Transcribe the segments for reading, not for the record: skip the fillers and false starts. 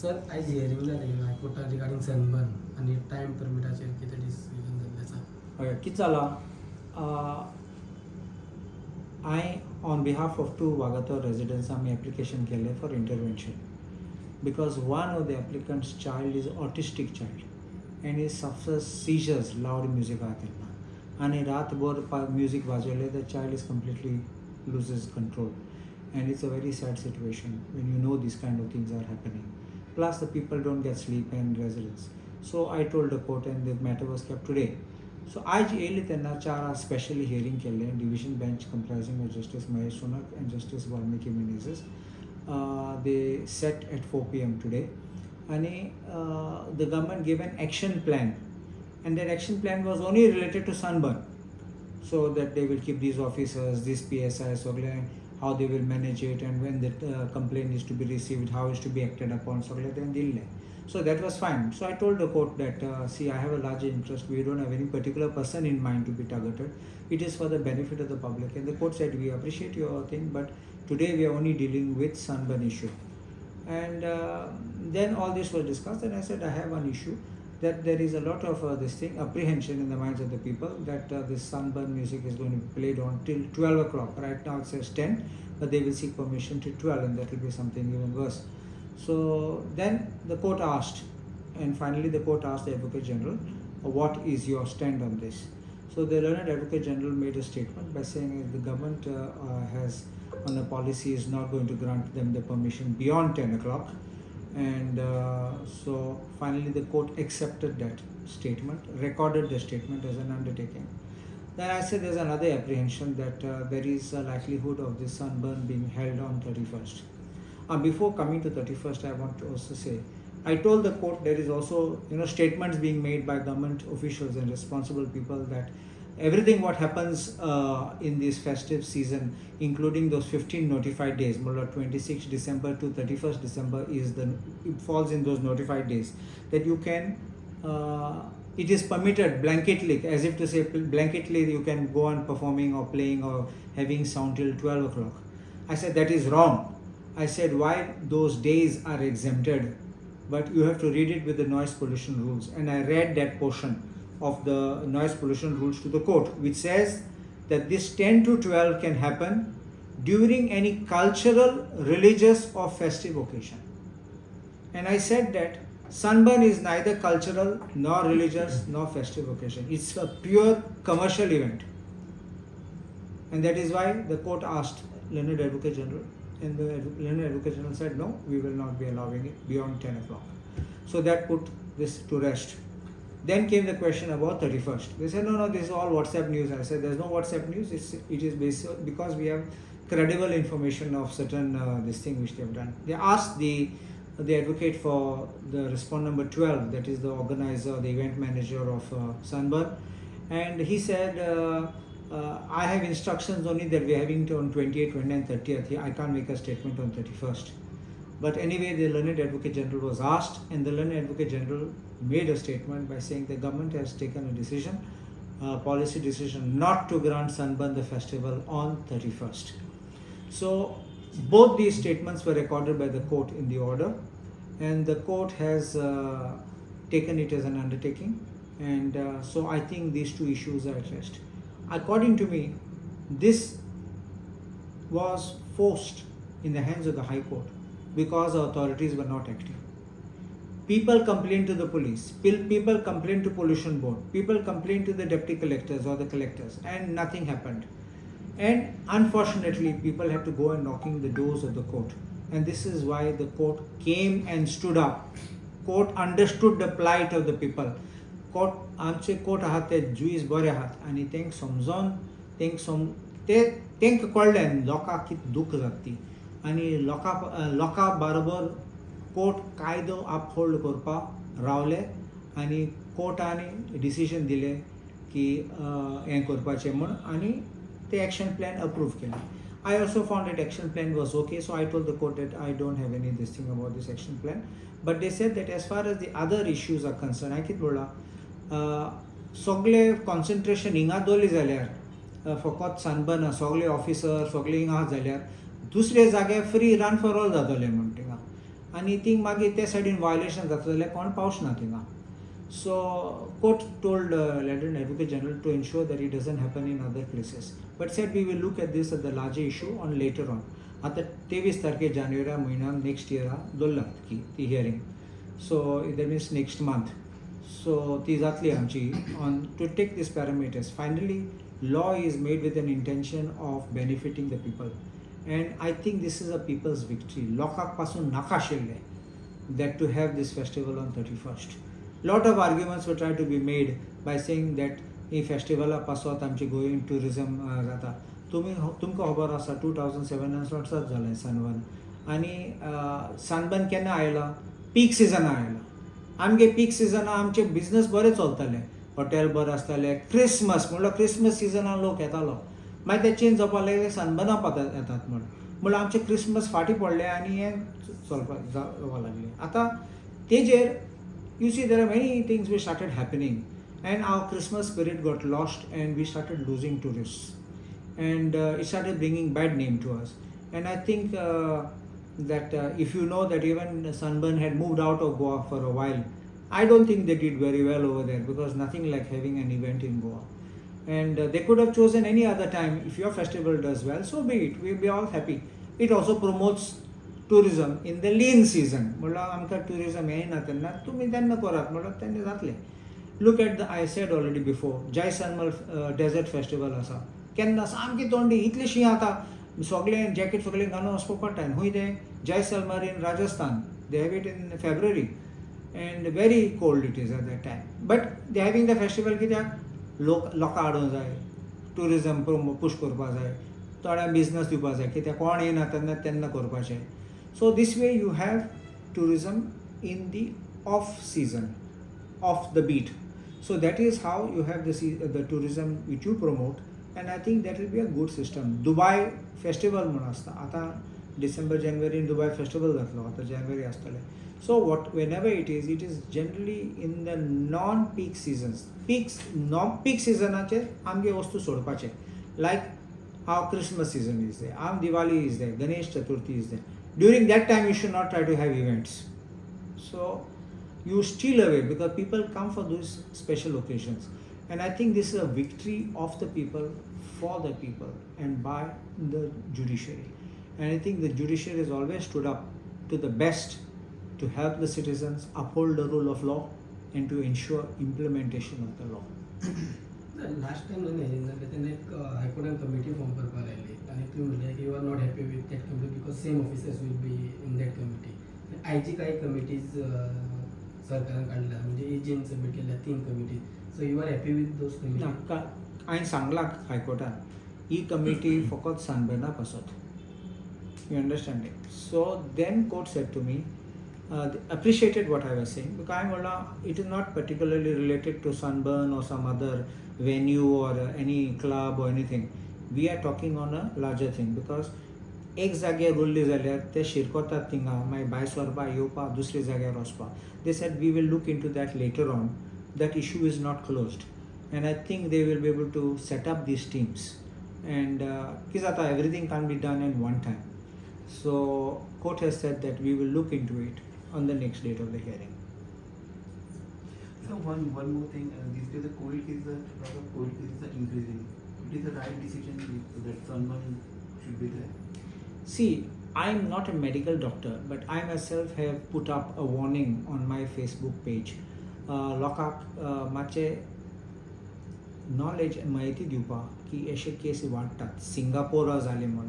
Sir आयज hearing जालें हायकोर्टान रिगार्डींग सनबर्न आनी टायम परमिटाचेर कितें डिसिजन जाल्लें आसा. हय कितें जालां हांवें on behalf of 2 Vagator residents आमी एप्लिकेशन केलें for intervention because one of the applicants child is autistic child and is suffers seizures लावड म्युजिका तेन्ना आनी रातभर म्युजीक वाजयलें the child is completely loses control and it's a very sad situation when you know these kind of things are happening, plus the people don't get sleep and residents. So I told the court and the matter was kept today. So आज येयले तेन्ना 4 hours specially hearing केले division bench comprising of Justice Mahesh Sunak and Justice Valmiki Menezes. They set at 4 p.m. today and the government gave an action plan and that action plan was only related to SunBurn. So that they will keep these officers, these PSIs, how they will manage it and when the complaint is to be received, how is to be acted upon. So that was fine. So I told the court that, see, I have a large interest. We don't have any particular person in mind to be targeted. It is for the benefit of the public. And the court said, we appreciate your thing, but today we are only dealing with SunBurn issue. And then all this was discussed and I said, I have one issue. That there is a lot of apprehension in the minds of the people that this SunBurn music is going to be played on till 12 o'clock. Right now it says 10, but they will seek permission till 12 and that will be something even worse. So then the court asked, and finally the court asked the Advocate General, what is your stand on this? So the learned Advocate General made a statement by saying the government has on the policy is not going to grant them the permission beyond 10 o'clock. And so finally the court accepted that statement, recorded the statement as an undertaking. Then I said there's another apprehension that there is a likelihood of this SunBurn being held on 31st. Before coming to 31st, I want to also say, I told the court there is also statements being made by government officials and responsible people that everything what happens in this festive season, including those 15 notified days, 26 December to 31st December it falls in those notified days, that you can, it is permitted blanketly, as if to say blanketly you can go on performing or playing or having sound till 12 o'clock. I said that is wrong. I said why those days are exempted, but you have to read it with the noise pollution rules, and I read that portion of the noise pollution rules to the court, which says that this 10 to 12 can happen during any cultural, religious or festive occasion. And I said that SunBurn is neither cultural nor religious nor festive occasion. It's a pure commercial event. And that is why the court asked Learned Advocate General, and the Learned Advocate General said no, we will not be allowing it beyond 10 o'clock. So that put this to rest. Then came the question about 31st. They said, no, this is all WhatsApp news. I said, there's no WhatsApp news. It is based because we have credible information of certain this thing which they have done. They asked the advocate for the respond number 12, that is the organizer, the event manager of SunBurn, and he said, I have instructions only that we are having it on 28, 29, 30th. I can't make a statement on 31st. But anyway, the Learned Advocate General was asked, and the Learned Advocate General made a statement by saying the government has taken a decision, policy decision, not to grant SunBurn the festival on 31st. So both these statements were recorded by the court in the order, and the court has taken it as an undertaking, and so I think these two issues are at rest. According to me, this was forced in the hands of the High Court because the authorities were not acting. People complained to the police, people complained to pollution board, people complained to the deputy collectors or the collectors, and nothing happened. And unfortunately, people had to go and knocking the doors of the court. And this is why the court came and stood up. Court understood the plight of the people. Court, आमचे court आहात ते जुईस बरे आहात आनी तेंक समजोन तेंक कळ्ळें लोकांक कितें दूख जाता आनी लोकां बरोबर कोर्ट कायदो अपहोल्ड करपाक रावले आनी कोर्टानी डिसिजन दिलें की हें करपाचें म्हूण आनी ते एक्शन प्लॅन अप्रूव केलें. I also found that action plan was okay, so I told the court that I don't have any this thing about this action plan. But they said that as far as the other issues are concerned, I कितें बोला सगळे concentration हिंगा दवरली जाल्यार फकत SunBurn सगळे officer सगळे हिंगा जाल्यार दुसरे जाग्यार फ्री रन फॉर ऑल जातले म्हण थिंगा आनी थिंग मागीर ते सायडीन वायोलेशन जाता जाल्यार कोण पावचना थिंगा. So court told London Advocate General to ensure that it doesn't happen in other places, but said we will look at this as the larger issue on later on. आता 23 तारखे जानेवारी म्हयन्याक नेक्स्ट इयरा दवरलात की ती hearing. So that means next month. So ती जातली आमची on to take this parameters. Finally law is made with an intention of benefiting the people, and I think this is a people's victory. लोकांक पासून नाका आशिल्लें that to have this festival on 31st. Lot of arguments were tried to be made by saying that ही फेस्टिवला पासत आमची गोंयन tourism जाता. तुमकां खबर आसा 2007 वर्सात जालें सनबर्न, आनी सनबर्न केन्ना आयला? पीक सिजना आयला. आमगे पीक सिजना आमचे बिजनस बरें चलताले, हॉटेल बरें आसताले. क्रिसमस म्हणल्यार क्रिसमस सिजनाक लोक येतालो, मागीर ते चेंज जावपाक लागले सनबर्नाक येतात म्हणल्यार आमचे क्रिसमस फाटीं पडले आनी हें चलपाक जावपाक लागलें. आतां तेजेर you see there are many things which started happening, and our Christmas spirit got lost and we started losing tourists, and it started bringing bad name to us. And I think that if you know that even SunBurn had moved out of Goa for a while, I don't think they did very well over there, because nothing like having an event in Goa. And they could have chosen any other time. If your festival does well, so be it, we'll be all happy. It also promotes tourism in the lean season. म्हणल्यार आमकां tourism येयना तेन्ना तुमी तेन्ना करात म्हणल्यार तेन्ना जातलें. Look at the I said already before, Jaisalmer desert festival आसा, केन्ना सामकी थंडी, इतली शी आतां, सगळें जॅकेट सगळें घालून वचपाक पडटा. हूंय तें Jaisalmer in Rajasthan, they have it in February and very cold it is at that time. But they having the festival कित्याक? लोकां हाडूंक जाय, टुरिजम पुश करपा जाय, थोड्यांक बिजनस दिवपा जाय, कित्याक कोण येना तेन्ना करपाचें. So this way you have tourism in the off season, off the beat. So that is how you have the tourism which you promote, and I think that will be a good system. Dubai festival म्हणून आसता आतां December January Dubai festival जातलो, आतां जानेवारी आसतलें. So whenever it is generally in the non-peak seasons. Non-peak seasonachir आमगे वस्तू सोडपाचे, like our Christmas season is there, our Diwali is there, Ganesh Chaturthi is there. During that time you should not try to have events. So you steal away, because people come for those special occasions, and I think this is a victory of the people, for the people, and by the judiciary. And I think the judiciary has always stood up to the best to help the citizens uphold the rule of law and to ensure implementation of the law. Last time तेन्ना एक हायकोर्टान committee form करपाक लायली, आनी तुमी म्हणलें की you are not happy with that committee because same officers will be in that committee. आयची कांय कमिटीज सरकारान काडल्या, म्हणजे एजीन सबमीट केल्या 3 committee. So you are happy with those committee? हांवें सांगलां हायकोर्टान, ही कमिटी फकत सनबर्नाक आसत. You understand it? So then court said to me, appreciated what I was saying, because it is not particularly related to SunBurn or some other venue or any club or anything. We are talking on a larger thing, because एक जाग्यार उरली जाल्यार ते शिरकोतात थिंगा, मागीर भायर सरपाक येवपाक दुसरे जाग्यार वचपाक. They said we will look into that later on. That issue is not closed, and I think they will be able to set up these teams. And कितें जाता, everything can't be done in one time. So court has said that we will look into it on the next date of the hearing. So one more thing, these days the COVID cases are increasing. It is the right decision that SunBurn should be there. See, I'm not a medical doctor, but I myself have put up a warning on my Facebook page. लोकांक मातशें knowledge म्हायती दिवपाक की अशे केसी वाडटात. सिंगापोरा जाले म्हण,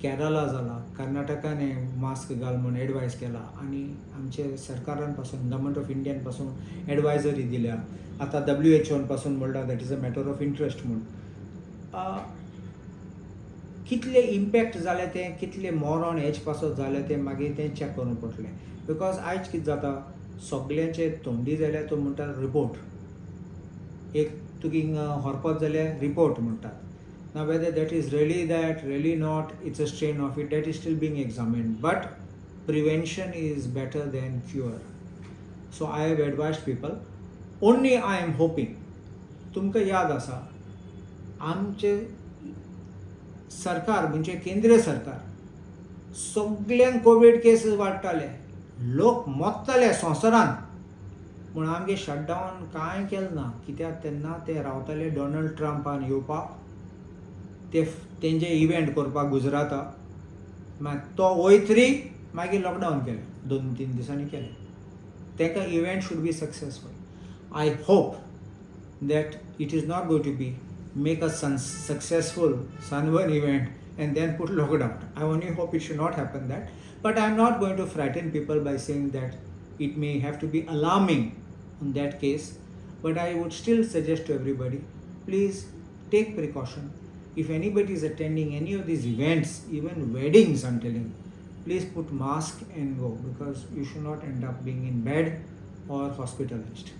केरला जाला, कर्नाटकान मास्क घाल म्हूण एडवायज केला, आनी आमचे सरकारान पासून, गव्हर्मेंट ऑफ इंडियान पासून एडवायजरी दिल्या. आतां WHO पासून म्हणटा that is a matter of interest म्हूण. कितले इम्पॅक्ट जाले तें, कितले मरण हेज पासत जाले तें मागीर तें चॅक करूंक पडटलें. बिकॉज आयज कितें जाता, सगळ्यांचे थंडी जाल्यार तो म्हणटा रिपोर्ट, एक तुकी व्हरपाक जाल्यार रिपोर्ट म्हणटात. Now whether that is really that, really not, it's a strain of it, that is still being examined. But prevention is better than cure. So I have advised people, only I am hoping, तुमकां याद आसा, आमचे सरकार म्हणजे केंद्रीय सरकार सगळ्यांक Covid cases वाडटाले, लोक मोत्तले संवसारान पूण आमगे शटडावन कांय केलें ना कित्याक तेन्ना ते रावताले डॉनल्ड ट्रंपान येवपाक ते तेंचे इव्हेंट करपाक गुजराताक मागीर तो वयतरी मागीर लॉकडावन केलें 2-3 दिसांनी केलें ताका event should be successful I hope that it is not going to be make a successful SunBurn event and then put lockdown. I only hope it should not happen that. But I am not going to frighten people by saying that it may have to be alarming in that case. But I would still suggest to everybody, please take precaution. If anybody is attending any of these events, even weddings, I'm telling you, please put mask and go because you should not end up being in bed or hospitalized.